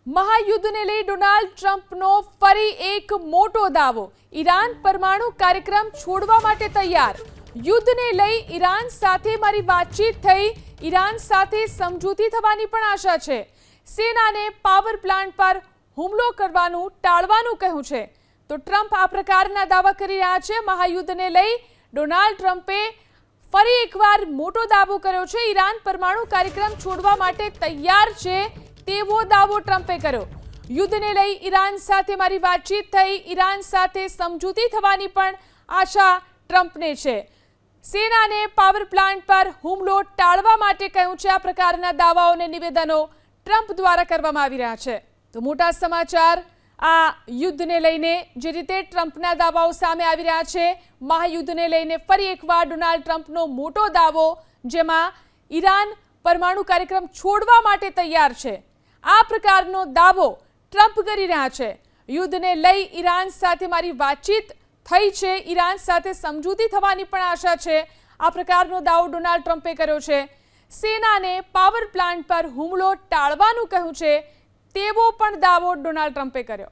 महायुद्धને લઈ ડોનાલ્ડ ટ્રમ્પનો ફરી એક મોટો દાવો। ઈરાન પરમાણુ કાર્યક્રમ છોડવા માટે તૈયાર। યુદ્ધને લઈ ઈરાન સાથે મારી વાતચીત થઈ, ઈરાન સાથે સમજૂતી થવાની પણ આશા છે। સેનાને પાવર પ્લાન્ટ પર હુમલો કરવાનું ટાળવાનું કહ્યું છે। તો ટ્રમ્પ આ પ્રકારના દાવા કરી રહ્યા છે। મહાયુદ્ધને લઈ ડોનાલ્ડ ટ્રમ્પે ફરી એકવાર મોટો દાવો કર્યો છે। ઈરાન પરમાણુ કાર્યક્રમ છોડવા માટે તૈયાર છે તેવો દાવો ટ્રમ્પે કર્યો। યુદ્ધને લઈ ઈરાન સાથે મારી વાતચીત થઈ, ઈરાન સાથે સમજૂતી થવાની પણ આશા ટ્રમ્પને છે। સેનાને પાવર પ્લાન્ટ પર હુમલો ટાળવા માટે કહ્યું છે। આ પ્રકારના દાવાઓ અને નિવેદનો ટ્રમ્પ દ્વારા કરવામાં આવી રહ્યા છે। તો મોટા સમાચાર આ યુદ્ધને લઈને જે રીતે ટ્રમ્પના દાવાઓ સામે આવી રહ્યા છે, મહાયુદ્ધને લઈને ફરી એકવાર ડોનાલ્ડ ટ્રમ્પનો મોટો દાવો, જેમાં ઈરાન પરમાણુ કાર્યક્રમ છોડવા માટે તૈયાર છે। આ પ્રકારનો દાવો ટ્રમ્પ કરી રહ્યા છે। યુદ્ધને લઈ ઈરાન સાથે મારી વાતચીત થઈ છે, ઈરાન સાથે સમજૂતી થવાની પણ આશા છે। આ પ્રકારનો દાવો ડોનાલ્ડ ટ્રમ્પે કર્યો છે। સેનાને પાવર પ્લાન્ટ પર હુમલો ટાળવાનું કહ્યું છે તેવો પણ દાવો ડોનાલ્ડ ટ્રમ્પે કર્યો।